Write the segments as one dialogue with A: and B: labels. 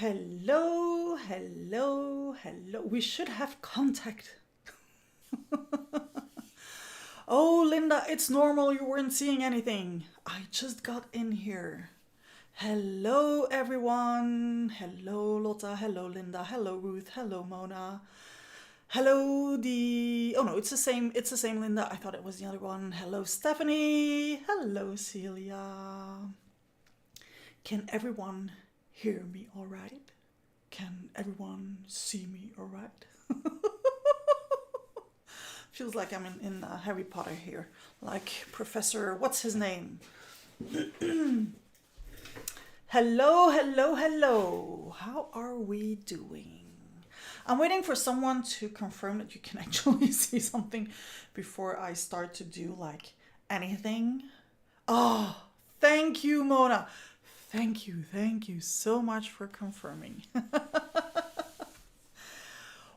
A: Hello, hello, hello. We should have contact. Oh, Linda, it's normal. You weren't seeing anything. I just got in here. Hello, everyone. Hello, Lotta. Hello, Linda. Hello, Ruth. Hello, Mona. Hello, the. Oh no, it's the same. It's the same Linda. I thought it was the other one. Hello, Stephanie. Hello, Celia. Can everyone hear me all right? Can everyone see me all right? Feels like I'm in Harry Potter here. Like Professor, what's his name? Hello, hello, hello. How are we doing? I'm waiting for someone to confirm that you can actually see something before I start to do like anything. Oh, thank you, Mona. Thank you so much for confirming.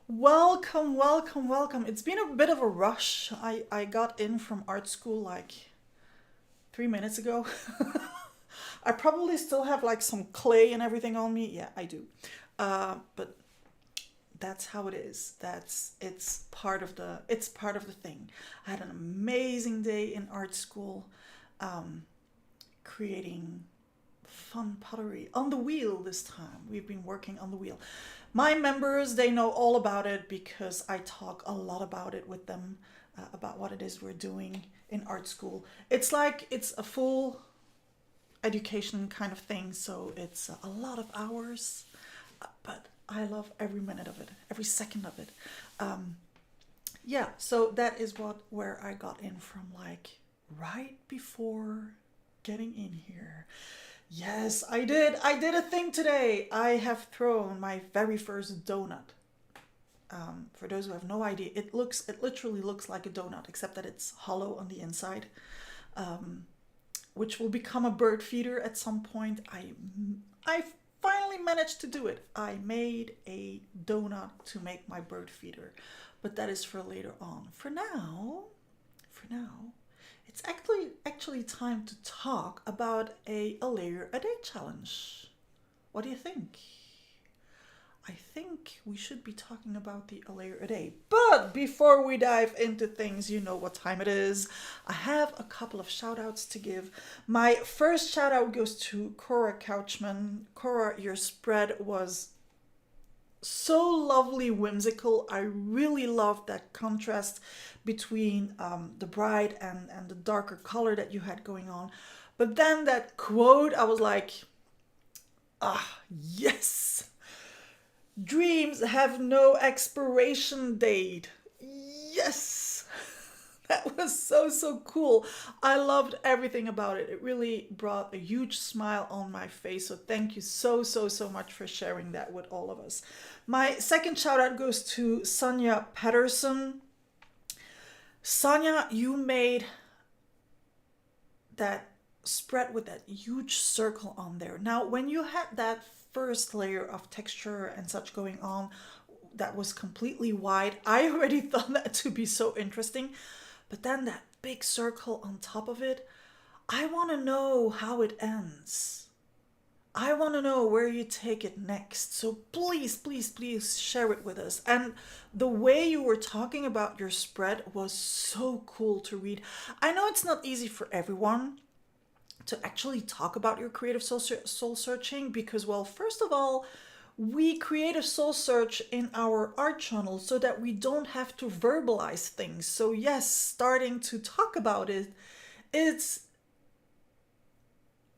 A: Welcome, welcome, welcome. It's been a bit of a rush. I got in from art school like 3 minutes ago. I probably still have like some clay and everything on me. Yeah, I do. But that's how it is. It's part of the thing. I had an amazing day in art school, um, creating fun pottery on the wheel this time. We've been working on the wheel. My members, they know all about it because I talk a lot about it with them, about what it is we're doing in art school. It's like it's a full education kind of thing, so it's a lot of hours, but I love every minute of it, every second of it. Um, yeah, so that is where I got in from, like right before getting in here. Yes, I did. I did a thing today. I have thrown my very first donut. For those who have no idea, it literally looks like a donut, except that it's hollow on the inside, um, which will become a bird feeder at some point. I finally managed to do it. I made a donut to make my bird feeder, but that is for later on. For now, it's actually time to talk about a layer a day challenge. What do you think? I think we should be talking about the a layer a day. But before we dive into things, you know what time it is. I have a couple of shout outs to give. My first shout out goes to Cora Couchman. Cora, your spread was so lovely, whimsical. I really loved that contrast between the bright and the darker color that you had going on. But then that quote, I was like, ah, yes! Dreams have no expiration date. Yes! That was so, so cool. I loved everything about it. It really brought a huge smile on my face. So thank you so, so, so much for sharing that with all of us. My second shout out goes to Sonia Patterson. Sonia, you made that spread with that huge circle on there. Now, when you had that first layer of texture and such going on that was completely wide, I already thought that to be so interesting. But then that big circle on top of it, I want to know how it ends. I want to know where you take it next. So please, please, please share it with us. And the way you were talking about your spread was so cool to read. I know it's not easy for everyone to actually talk about your creative soul searching because, well, first of all, we create a soul search in our art journal so that we don't have to verbalize things. So, yes, starting to talk about it, it's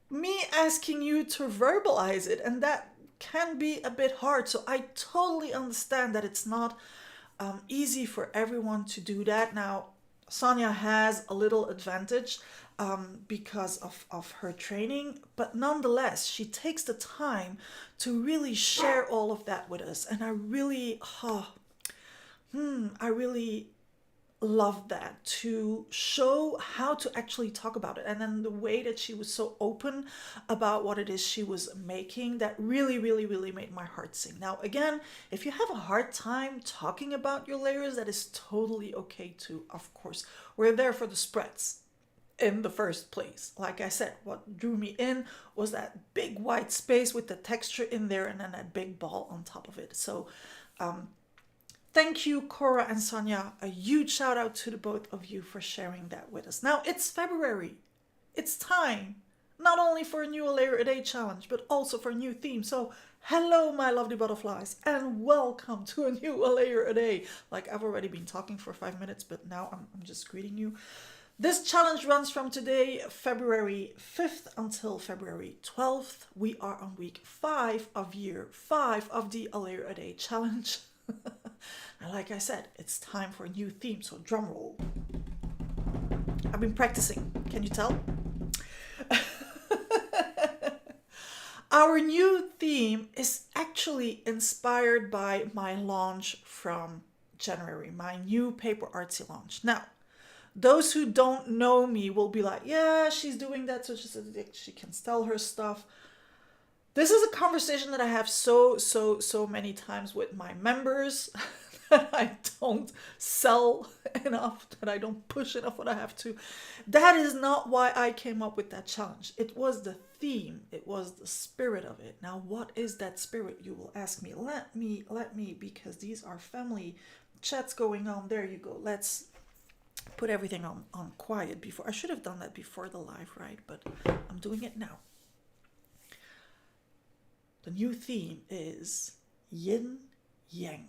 A: me asking you to verbalize it, and that can be a bit hard. So, I totally understand that it's not easy for everyone to do that. Now, Sonia has a little advantage because of her training, but nonetheless, she takes the time to really share all of that with us. And I really love that to show how to actually talk about it. And then the way that she was so open about what it is she was making, that really, really, really made my heart sing. Now, again, if you have a hard time talking about your layers, that is totally okay too, of course. We're there for the spreads. in the first place. Like I said, what drew me in was that big white space with the texture in there and then that big ball on top of it. So thank you, Cora and Sonia. A huge shout out to the both of you for sharing that with us. Now it's February. It's time not only for a new A Layer a Day challenge, but also for a new theme. So hello, my lovely butterflies, and welcome to a new A Layer a Day. Like I've already been talking for 5 minutes, but now I'm just greeting you. This challenge runs from today, February 5th, until February 12th. We are on week 5 of year 5 of the A Layer a Day challenge. And like I said, it's time for a new theme, so drum roll. I've been practicing, can you tell? Our new theme is actually inspired by my launch from January, my new Paper Artsy launch. Now, those who don't know me will be like, yeah, she's doing that so she can sell her stuff. This is a conversation that I have so many times with my members that I don't sell enough, that I don't push enough what I have to. That is not why I came up with that challenge. It was the theme. It was the spirit of it. Now, what is that spirit, you will ask me. Let me, because these are family chats going on. There you go. Let's put everything on quiet before. I should have done that before the live, right? But I'm doing it now. The new theme is yin yang.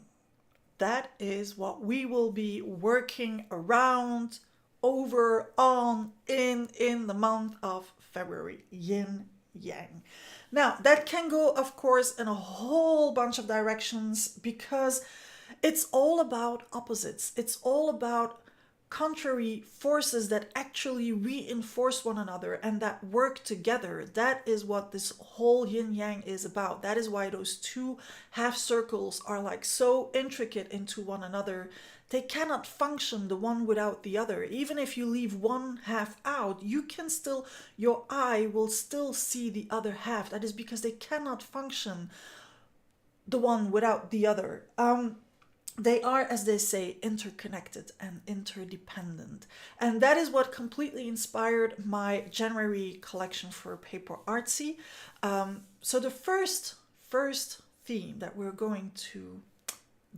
A: That is what we will be working around, over, on, in the month of February. Yin yang. Now, that can go, of course, in a whole bunch of directions because it's all about opposites. It's all about contrary forces that actually reinforce one another and that work together. That is what this whole yin yang is about. That is why those two half circles are like so intricate into one another. They cannot function the one without the other. Even if you leave one half out, you can still, your eye will still see the other half. That is because they cannot function the one without the other. They are, as they say, interconnected and interdependent. And that is what completely inspired my January collection for Paper Artsy. So the first theme that we're going to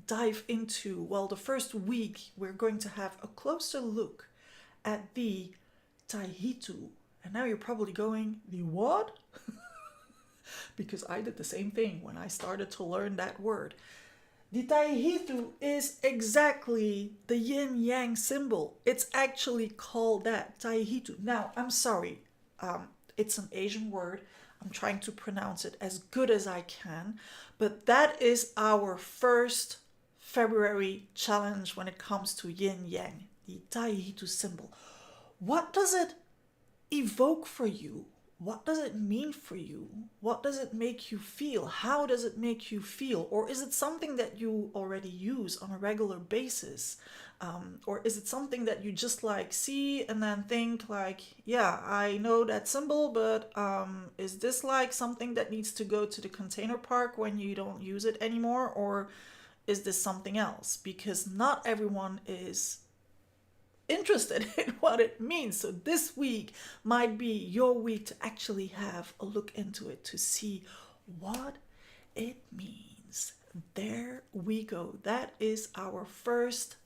A: dive into, well, the first week, we're going to have a closer look at the Taihitu. And now you're probably going, the what? Because I did the same thing when I started to learn that word. The Taihitu is exactly the yin-yang symbol. It's actually called that, Taihitu. Now, I'm sorry, it's an Asian word. I'm trying to pronounce it as good as I can. But that is our first February challenge when it comes to yin-yang, the Taihitu symbol. What does it evoke for you? What does it mean for you? What does it make you feel? How does it make you feel? Or is it something that you already use on a regular basis? Or is it something that you just like see and then think like, yeah, I know that symbol, but is this like something that needs to go to the container park when you don't use it anymore? Or is this something else? Because not everyone is interested in what it means. So this week might be your week to actually have a look into it to see what it means. There we go. That is our first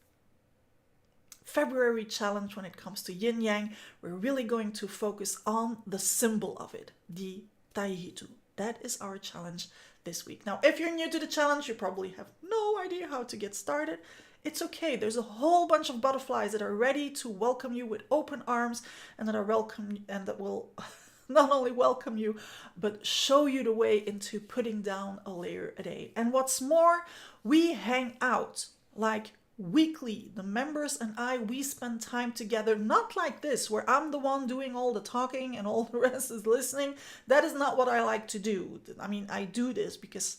A: February challenge when it comes to yin yang. We're really going to focus on the symbol of it, the Taihitu. That is our challenge this week. Now, if you're new to the challenge, you probably have no idea how to get started. It's okay. There's a whole bunch of butterflies that are ready to welcome you with open arms and that are welcome and that will not only welcome you, but show you the way into putting down a layer a day. And what's more, we hang out like weekly. The members and I, we spend time together, not like this, where I'm the one doing all the talking and all the rest is listening. That is not what I like to do. I mean, I do this because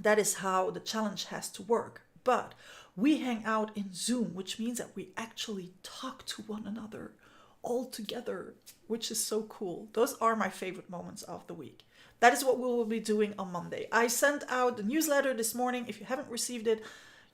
A: that is how the challenge has to work. But we hang out in Zoom, which means that we actually talk to one another all together, which is so cool. Those are my favorite moments of the week. That is what we will be doing on Monday. I sent out the newsletter this morning. If you haven't received it,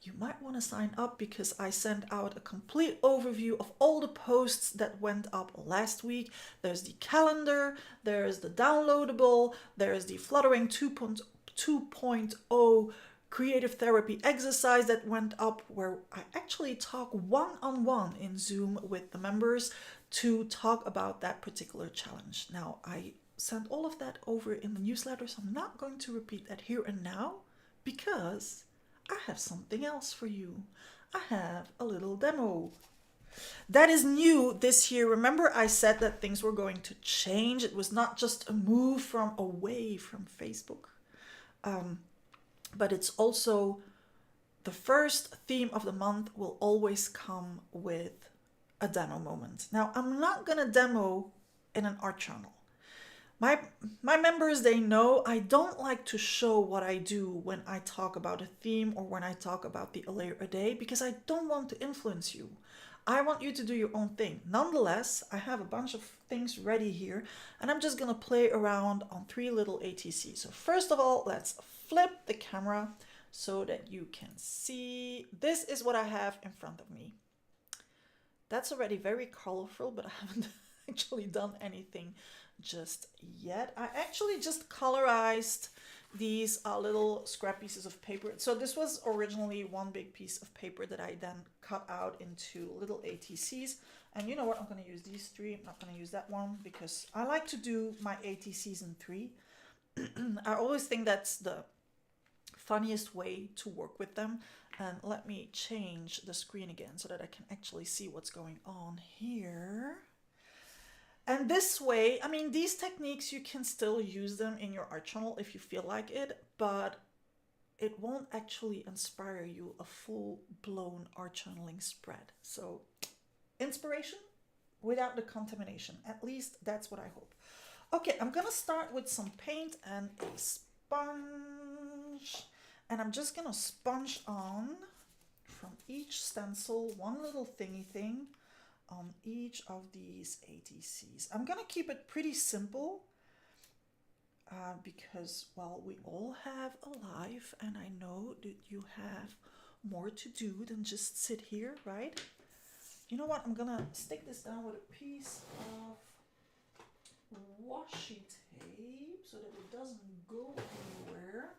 A: you might want to sign up because I sent out a complete overview of all the posts that went up last week. There's the calendar, there's the downloadable, there's the Fluttering 2.0 creative therapy exercise that went up, where I actually talk one-on-one in Zoom with the members to talk about that particular challenge. Now, I sent all of that over in the newsletter, so I'm not going to repeat that here and now because I have something else for you. I have a little demo. That is new this year. Remember, I said that things were going to change. It was not just a move from away from Facebook. But it's also the first theme of the month will always come with a demo moment. Now, I'm not going to demo in an art journal. My members, they know I don't like to show what I do when I talk about a theme or when I talk about the A Layer a Day, because I don't want to influence you. I want you to do your own thing. Nonetheless, I have a bunch of things ready here, and I'm just going to play around on 3 little ATCs. So first of all, let's flip the camera so that you can see. This is what I have in front of me. That's already very colorful, but I haven't actually done anything just yet. I actually just colorized these little scrap pieces of paper. So this was originally one big piece of paper that I then cut out into little ATCs. And you know what? I'm going to use these 3. I'm not going to use that one because I like to do my ATCs in 3. I always think that's the funniest way to work with them. And let me change the screen again so that I can actually see what's going on here. And this way, I mean, these techniques, you can still use them in your art journal if you feel like it, but it won't actually inspire you a full-blown art journaling spread. So inspiration without the contamination. At least that's what I hope. Okay, I'm gonna start with some paint and a sponge. And I'm just gonna sponge on from each stencil one little thingy thing on each of these ATCs. I'm gonna keep it pretty simple because, well, we all have a life, and I know that you have more to do than just sit here, right? You know what? I'm gonna stick this down with a piece of washi tape so that it doesn't go anywhere.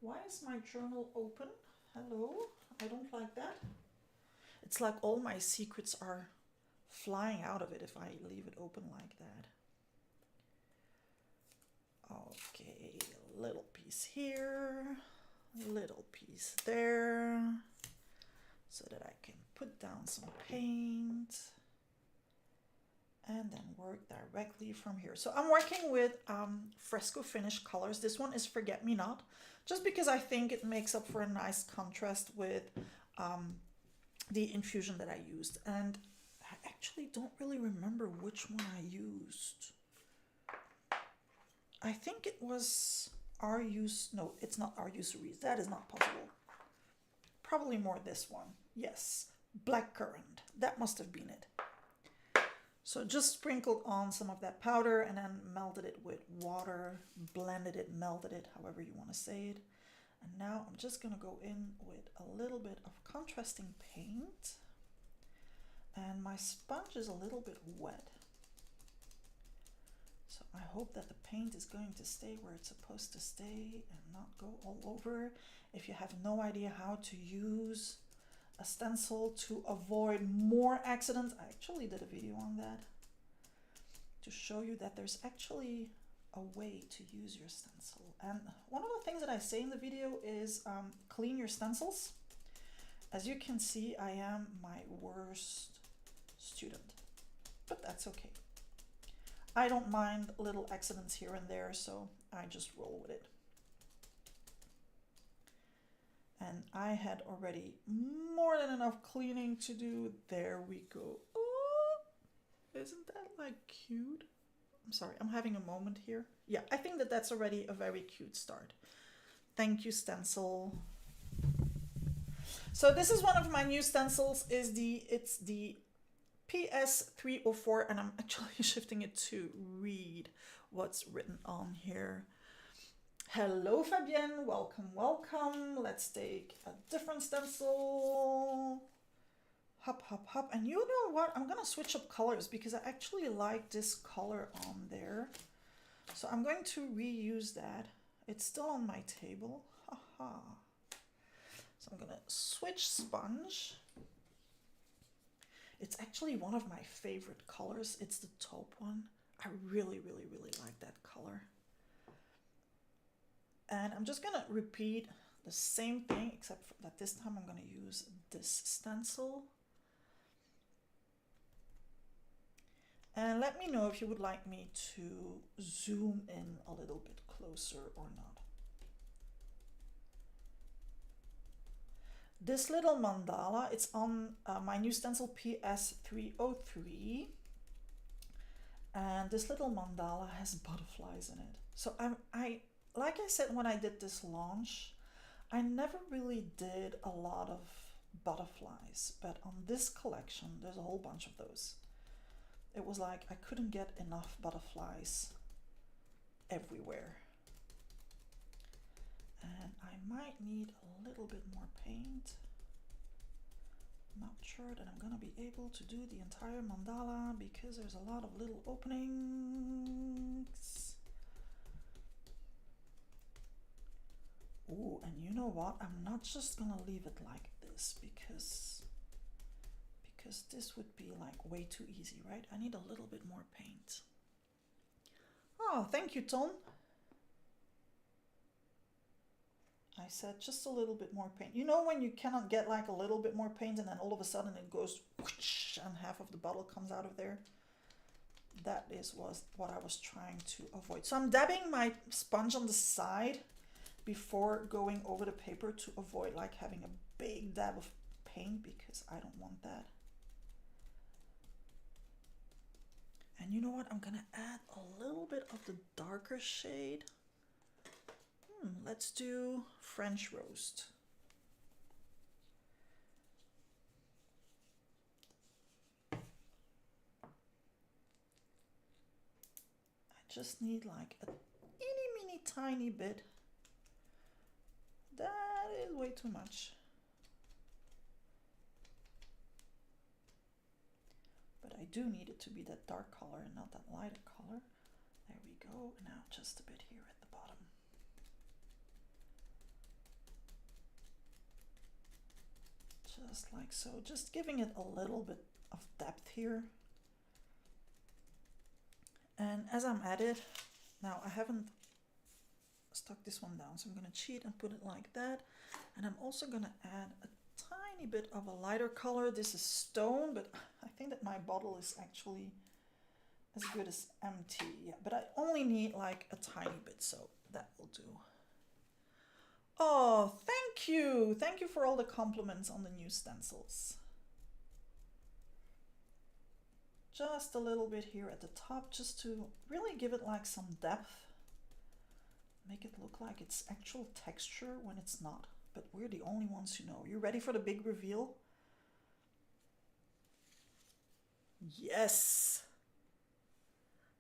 A: Why is my journal open? Hello? I don't like that. It's like all my secrets are flying out of it if I leave it open like that. Okay, a little piece here, a little piece there, so that I can put down some paint and then work directly from here. So I'm working with Fresco Finish colors. This one is Forget Me Not, just because I think it makes up for a nice contrast with the infusion that I used. And I actually don't really remember which one I used. I think it was no, it's not RU Cerise. That is not possible. Probably more this one. Yes, Blackcurrant. That must have been it. So just sprinkled on some of that powder and then melted it with water, blended it, melted it, however you want to say it. And now I'm just going to go in with a little bit of contrasting paint. And my sponge is a little bit wet. So I hope that the paint is going to stay where it's supposed to stay and not go all over. If you have no idea how to use a stencil to avoid more accidents, I actually did a video on that to show you that there's actually a way to use your stencil. And one of the things that I say in the video is clean your stencils. As you can see, I am my worst student, but that's okay. I don't mind little accidents here and there, so I just roll with it. And I had already more than enough cleaning to do. There we go. Oh, isn't that like cute? I'm sorry, I'm having a moment here. Yeah, I think that that's already a very cute start. Thank you, stencil. So this is one of my new stencils. It's the PS304, and I'm actually shifting it to read what's written on here. Hello, Fabienne. Welcome, welcome. Let's take a different stencil. Hop, hop, hop. And you know what? I'm gonna switch up colors because I actually like this color on there. So I'm going to reuse that. It's still on my table. Haha. So I'm gonna switch sponge. It's actually one of my favorite colors. It's the taupe one. I really, really, really like that color. And I'm just gonna repeat the same thing, except for that this time I'm gonna use this stencil. And let me know if you would like me to zoom in a little bit closer or not. This little mandala, it's on my new stencil PS303. And this little mandala has butterflies in it. So I like I said when I did this launch, I never really did a lot of butterflies, but on this collection, there's a whole bunch of those. It was like I couldn't get enough butterflies everywhere. And I might need a little bit more paint. Not sure that I'm gonna be able to do the entire mandala because there's a lot of little openings. Ooh, and you know what? I'm not just gonna leave it like this because this would be like way too easy, right? I need a little bit more paint. Oh, thank you, Tom. I said just a little bit more paint. You know when you cannot get like a little bit more paint and then all of a sudden it goes whoosh and half of the bottle comes out of there? That was what I was trying to avoid. So I'm dabbing my sponge on the side before going over the paper to avoid like having a big dab of paint because I don't want that. And you know what? I'm gonna add a little bit of the darker shade. Let's do French roast. I just need like a mini tiny bit. That is way too much. But I do need it to be that dark color and not that lighter color. There we go. Now just a bit here at the bottom. Just like so, just giving it a little bit of depth here. And as I'm at it, now I haven't stuck this one down, so I'm gonna cheat and put it like that. And I'm also gonna add a tiny bit of a lighter color. This is stone, but I think that my bottle is actually as good as empty. Yeah, but I only need like a tiny bit, so that will do. Oh, thank you. Thank you for all the compliments on the new stencils. Just a little bit here at the top, just to really give it like some depth. Make it look like it's actual texture when it's not. But we're the only ones who know. You ready for the big reveal? Yes!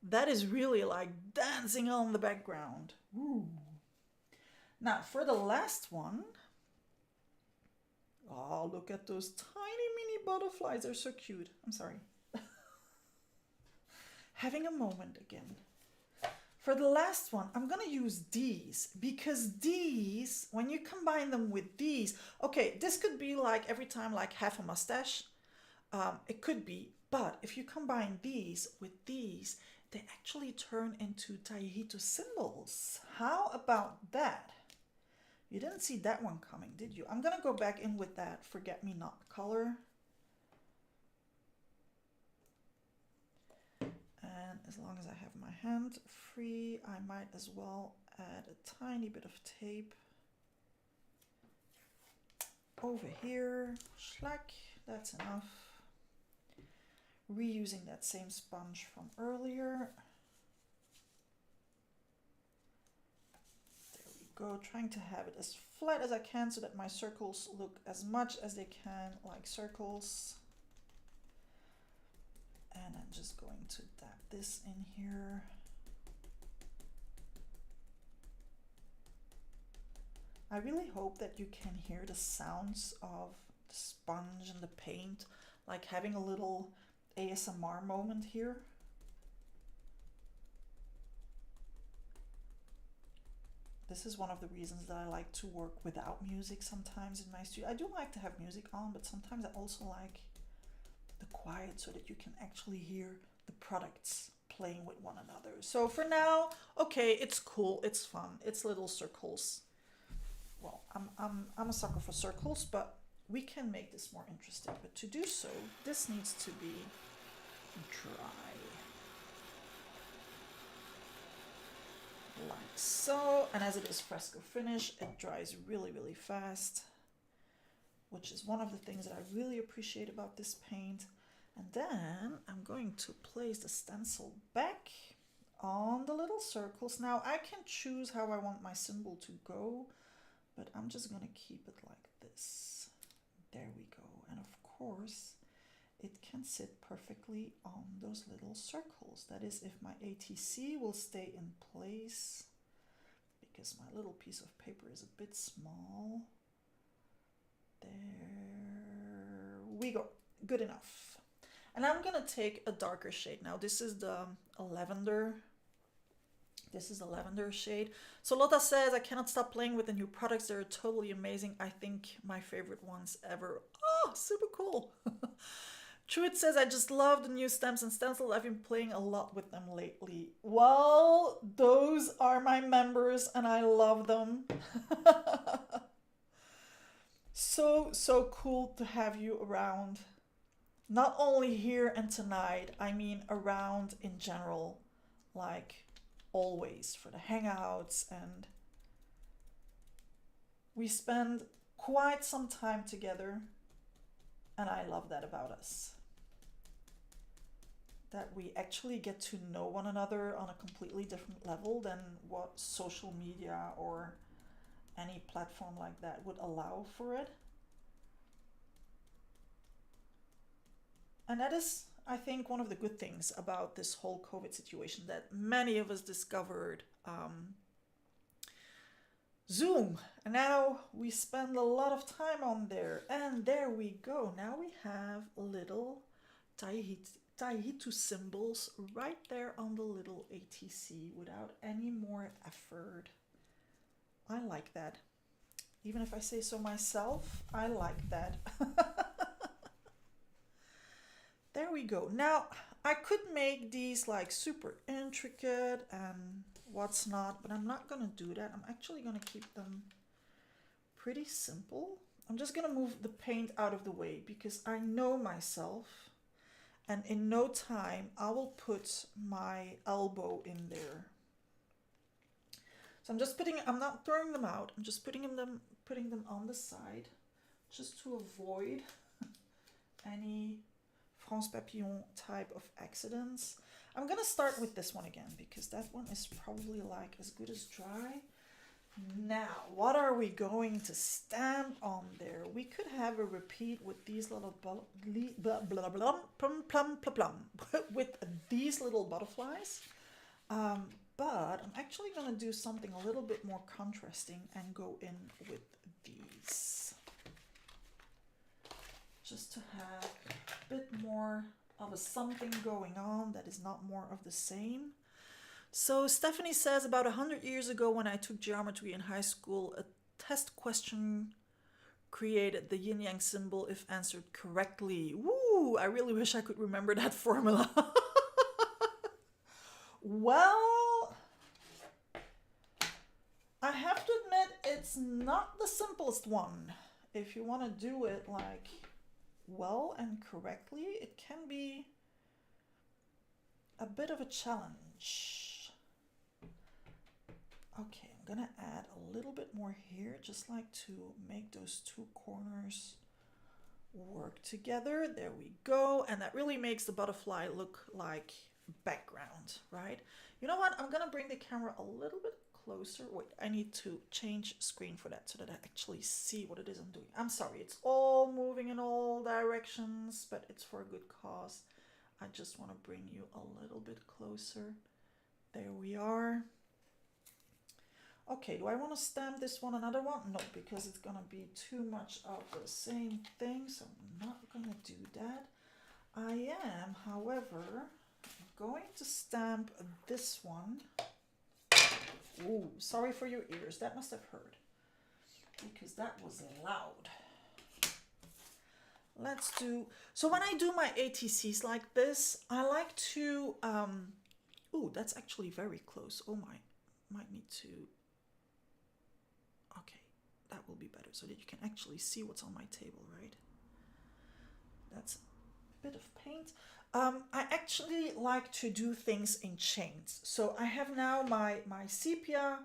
A: That is really like dancing on the background. Ooh. Now for the last one. Oh, look at those tiny mini butterflies. They're so cute. I'm sorry. Having a moment again. For the last one, I'm gonna use these because these, when you combine them with these, okay, this could be like every time like half a mustache. It could be, but if you combine these with these, they actually turn into Taihito symbols. How about that? You didn't see that one coming, did you? I'm gonna go back in with that forget-me-not color. And as long as I have my hand free, I might as well add a tiny bit of tape over here. Schlack, that's enough. Reusing that same sponge from earlier. There we go, trying to have it as flat as I can so that my circles look as much as they can like circles. And I'm just going to dab this in here. I really hope that you can hear the sounds of the sponge and the paint, like having a little ASMR moment here. This is one of the reasons that I like to work without music sometimes in my studio. I do like to have music on, but sometimes I also like the quiet so that you can actually hear the products playing with one another. So for now, okay, it's cool, it's fun, it's little circles. Well, I'm a sucker for circles, but we can make this more interesting. But to do so, this needs to be dry. Like so. And as it is fresco finish, it dries really, really fast, which is one of the things that I really appreciate about this paint. And then I'm going to place the stencil back on the little circles. Now I can choose how I want my symbol to go, but I'm just gonna keep it like this. There we go. And of course, it can sit perfectly on those little circles. That is, if my ATC will stay in place, because my little piece of paper is a bit small. There we go. Good enough. And I'm gonna take a darker shade now. This is the lavender. This is a lavender shade. So Lotta says, I cannot stop playing with the new products. They're totally amazing. I think my favorite ones ever. Oh, super cool. Truett says, I just love the new stamps and stencils. I've been playing a lot with them lately. Well, those are my members and I love them. So cool to have you around. Not only here and tonight, I mean around in general, like always for the hangouts, and we spend quite some time together, and I love that about us. That we actually get to know one another on a completely different level than what social media or any platform like that would allow for it. And that is, I think, one of the good things about this whole COVID situation, that many of us discovered Zoom. And now we spend a lot of time on there. And there we go. Now we have little Taihitu symbols right there on the little ATC without any more effort. I like that. Even if I say so myself, I like that. There we go. Now, I could make these like super intricate and what's not, but I'm not gonna do that. I'm actually gonna keep them pretty simple. I'm just gonna move the paint out of the way because I know myself, and in no time I will put my elbow in there. So I'm not throwing them out. I'm just putting them on the side just to avoid any France Papillon type of accidents. I'm gonna start with this one again because that one is probably like as good as dry. Now, what are we going to stamp on there? We could have a repeat with these little with these little butterflies. But I'm actually gonna do something a little bit more contrasting and go in with these. Just to have a bit more of a something going on that is not more of the same. So Stephanie says, about 100 years ago when I took geometry in high school, a test question created the yin-yang symbol if answered correctly. Woo! I really wish I could remember that formula. Well, I have to admit it's not the simplest one. If you want to do it like well and correctly, it can be a bit of a challenge. Okay, I'm gonna add a little bit more here, just like to make those two corners work together. There we go. And that really makes the butterfly look like background, right? You know what? I'm gonna bring the camera a little bit closer. Wait, I need to change screen for that so that I actually see what it is I'm doing. I'm sorry, it's all moving in all directions, but it's for a good cause. I just want to bring you a little bit closer. There we are. Okay, do I want to stamp this one another one? No, because it's gonna be too much of the same thing, so I'm not gonna do that. I am, however, going to stamp this one. Ooh, sorry for your ears, that must have hurt, because that was loud. Let's do, so when I do my ATCs like this, I like to, ooh, that's actually very close. Oh my, might need to, okay, that will be better so that you can actually see what's on my table, right? That's a bit of paint. I actually like to do things in chains. So I have now my sepia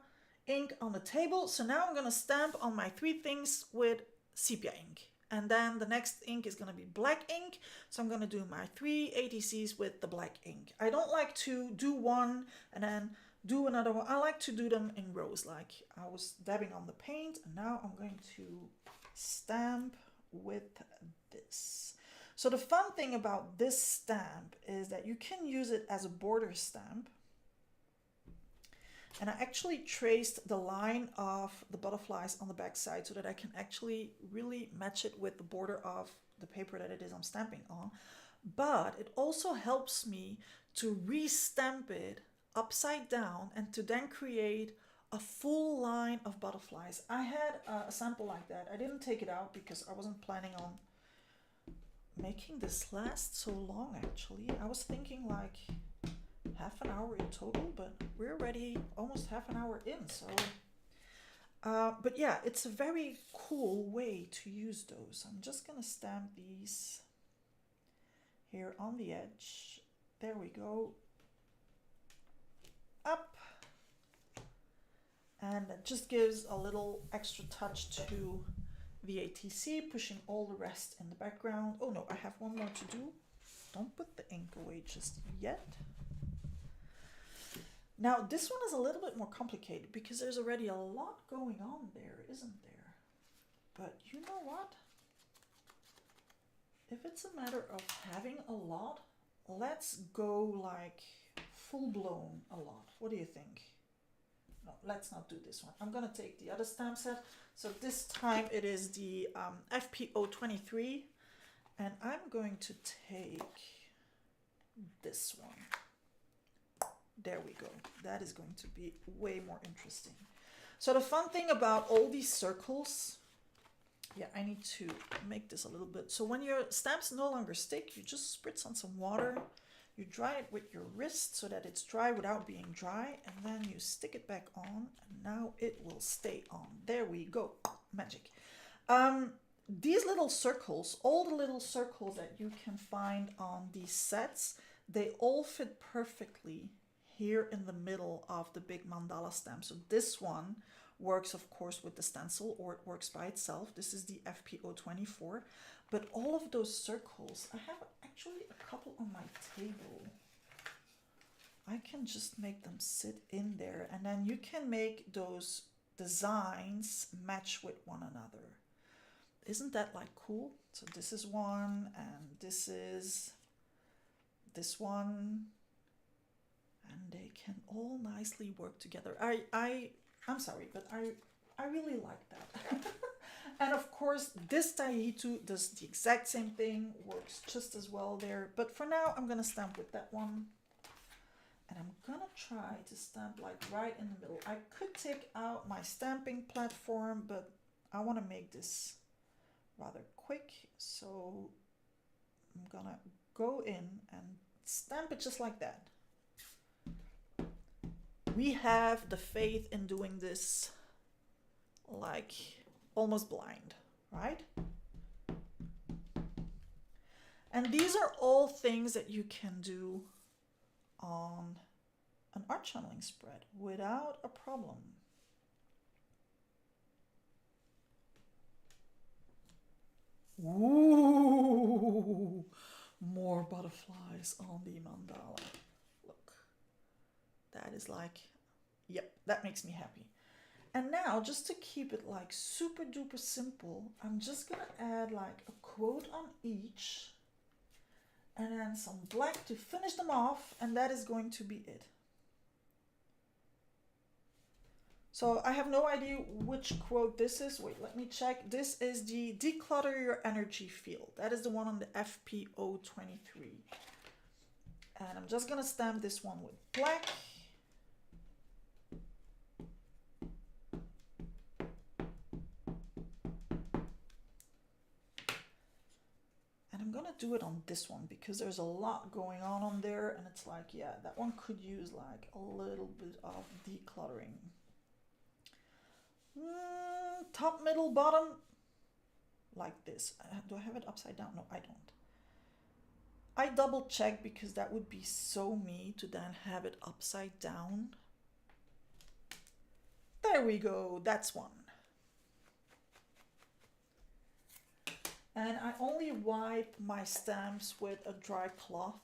A: ink on the table. So now I'm gonna stamp on my 3 things with sepia ink. And then the next ink is gonna be black ink. So I'm gonna do my 3 ATCs with the black ink. I don't like to do one and then do another one. I like to do them in rows, like I was dabbing on the paint, and now I'm going to stamp with this. So the fun thing about this stamp is that you can use it as a border stamp. And I actually traced the line of the butterflies on the back side so that I can actually really match it with the border of the paper that it is I'm stamping on. But it also helps me to re-stamp it upside down and to then create a full line of butterflies. I had a sample like that. I didn't take it out because I wasn't planning on making this last so long. Actually, I was thinking like half an hour in total, but we're already almost half an hour in, so but yeah, it's a very cool way to use those. I'm just gonna stamp these here on the edge. There we go. Up, and it just gives a little extra touch to the ATC, pushing all the rest in the background. Oh no, I have one more to do. Don't put the ink away just yet. Now this one is a little bit more complicated because there's already a lot going on there, isn't there? But you know what? If it's a matter of having a lot, let's go like full blown a lot. What do you think? No, let's not do this one. I'm gonna take the other stamp set. So this time it is the FP023, and I'm going to take this one. There we go. That is going to be way more interesting. So the fun thing about all these circles, yeah, I need to make this a little bit. So when your stamps no longer stick, you just spritz on some water. You dry it with your wrist so that it's dry without being dry, and then you stick it back on, and now it will stay on. There we go. Magic. These little circles, all the little circles that you can find on these sets, they all fit perfectly here in the middle of the big mandala stamp. So this one works, of course, with the stencil, or it works by itself. This is the FP024. But all of those circles, I have actually a couple on my table. I can just make them sit in there, and then you can make those designs match with one another. Isn't that like cool? So this is one, and this is this one, and they can all nicely work together. I'm sorry, but I really like that. And of course, this Taihitu does the exact same thing, works just as well there. But for now, I'm gonna stamp with that one. And I'm gonna try to stamp like right in the middle. I could take out my stamping platform, but I wanna make this rather quick. So I'm gonna go in and stamp it just like that. We have the faith in doing this like almost blind, right? And these are all things that you can do on an art channeling spread without a problem. Ooh, more butterflies on the mandala. Look, that is like, yep, that makes me happy. And now, just to keep it like super duper simple, I'm just gonna add like a quote on each, and then some black to finish them off, and that is going to be it. So I have no idea which quote this is. Wait, let me check. This is the Declutter Your Energy Field. That is the one on the FPO 23. And I'm just gonna stamp this one with black. And I'm gonna do it on this one because there's a lot going on there, and it's like, yeah, that one could use like a little bit of decluttering. Top, middle, bottom, like this. Do I have it upside down? No, I don't. I double check because that would be so me to then have it upside down. There we go, that's one. And I only wipe my stamps with a dry cloth.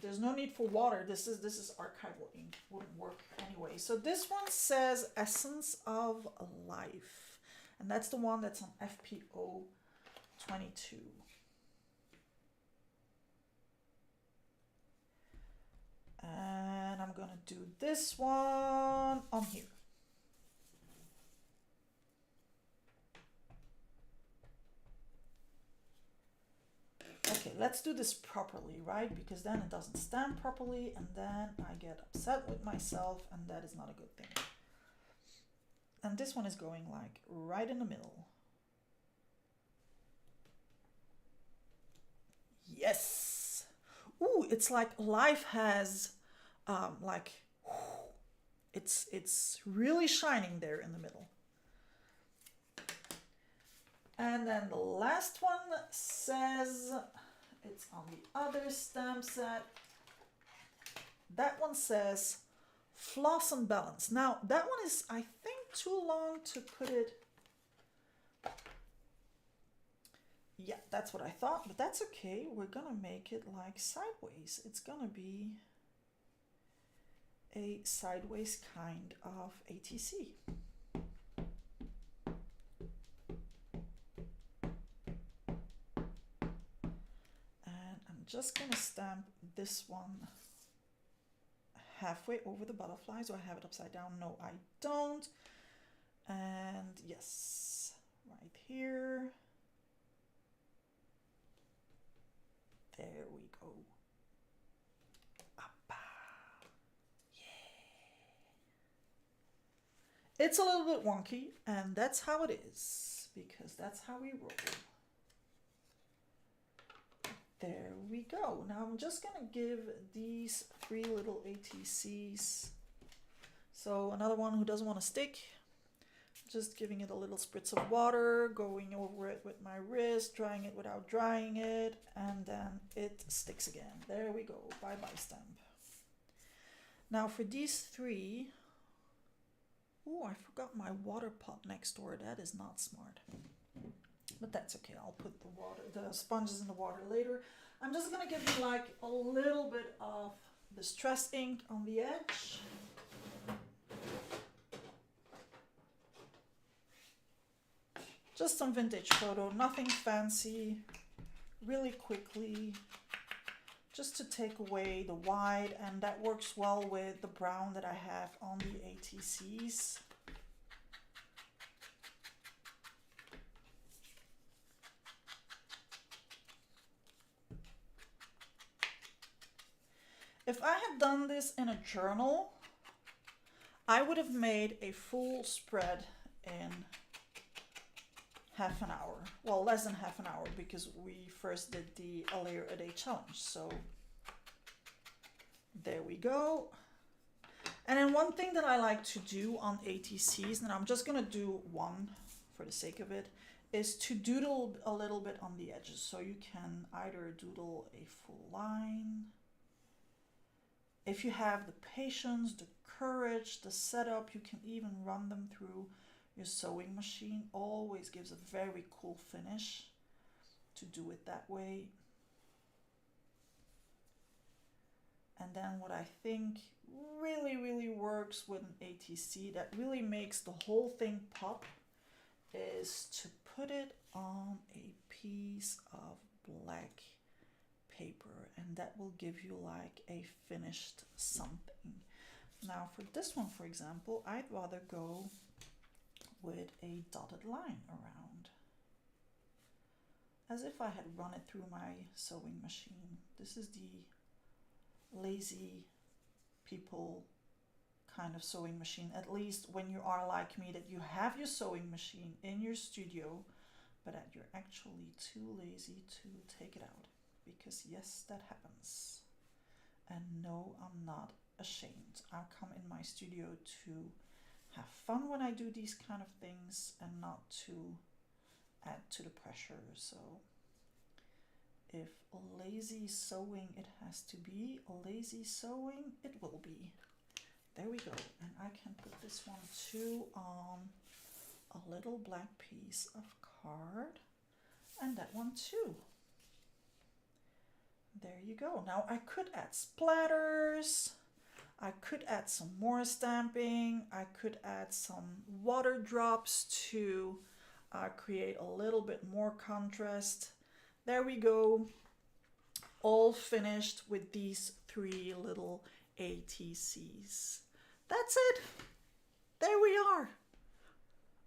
A: There's no need for water. This is archival ink. Wouldn't work anyway. So this one says Essence of Life. And that's the one that's on FPO 22. And I'm gonna do this one on here. Okay, let's do this properly, right? Because then it doesn't stand properly and then I get upset with myself, and that is not a good thing. And this one is going like right in the middle. Yes. Ooh, it's like life has like it's really shining there in the middle. And then the last one says, it's on the other stamp set. That one says Floss and Balance. Now that one is, I think, too long to put it. Yeah, that's what I thought, but that's okay. We're gonna make it like sideways. It's gonna be a sideways kind of ATC. And I'm just gonna stamp this one halfway over the butterfly. So I have it upside down. No, I don't. And yes, right here. There we go. Appa. Yeah. It's a little bit wonky, and that's how it is, because that's how we roll. There we go. Now I'm just gonna give these 3 little ATCs. So another one who doesn't want to stick, just giving it a little spritz of water, going over it with my wrist, drying it without drying it, and then it sticks again. There we go, bye-bye stamp. Now for these 3, oh, I forgot my water pot next door. That is not smart. But that's okay, I'll put the sponges in the water later. I'm just gonna give you like a little bit of distress ink on the edge. Just some vintage photo, nothing fancy, really quickly, just to take away the white, and that works well with the brown that I have on the ATCs. If I had done this in a journal, I would have made a full spread in half an hour. Well, less than half an hour, because we first did the a layer a day challenge. So there we go. And then one thing that I like to do on ATCs, and I'm just gonna do one for the sake of it, is to doodle a little bit on the edges. So you can either doodle a full line. If you have the patience, the courage, the setup, you can even run them through your sewing machine. Always gives a very cool finish to do it that way. And then what I think really works with an ATC, that really makes the whole thing pop, is to put it on a piece of black paper, and that will give you like a finished something. Now for this one, for example, I'd rather go with a dotted line around, as if I had run it through my sewing machine. This is the lazy people kind of sewing machine, at least when you are like me, that you have your sewing machine in your studio, but that you're actually too lazy to take it out. Because yes, that happens. And no, I'm not ashamed. I come in my studio to have fun when I do these kind of things and not to add to the pressure. So if lazy sewing it has to be, lazy sewing it will be. There we go. And I can put this one too on a little black piece of card, and that one too. There you go. Now I could add splatters, I could add some more stamping, I could add some water drops to create a little bit more contrast. There we go. All finished with these 3 little ATCs. That's it. There we are.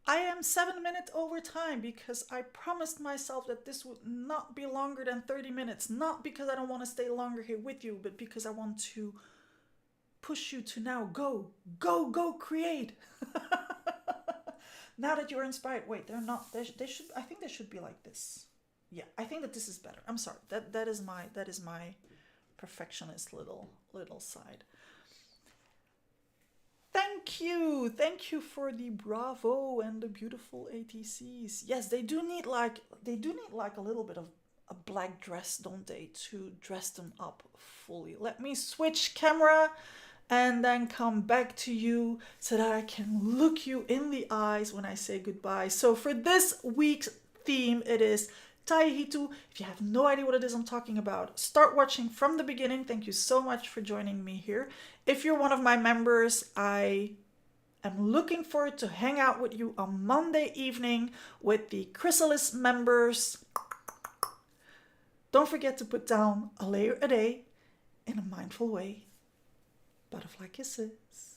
A: I am 7 minutes over time because I promised myself that this would not be longer than 30 minutes. Not because I don't want to stay longer here with you, but because I want to push you to now go create. Now that you're inspired. Wait, they're not. They should. I think they should be like this. Yeah, I think that this is better. I'm sorry. That is my perfectionist little side. Thank you for the bravo and the beautiful ATCs. Yes, they do need like a little bit of a black dress, don't they, to dress them up fully. Let me switch camera and then come back to you so that I can look you in the eyes when I say goodbye. So for this week's theme, it is Taihitu. If you have no idea what it is I'm talking about, start watching from the beginning. Thank you so much for joining me here. If you're one of my members, I am looking forward to hang out with you on Monday evening with the Chrysalis members. Don't forget to put down a layer a day in a mindful way. Butterfly kisses.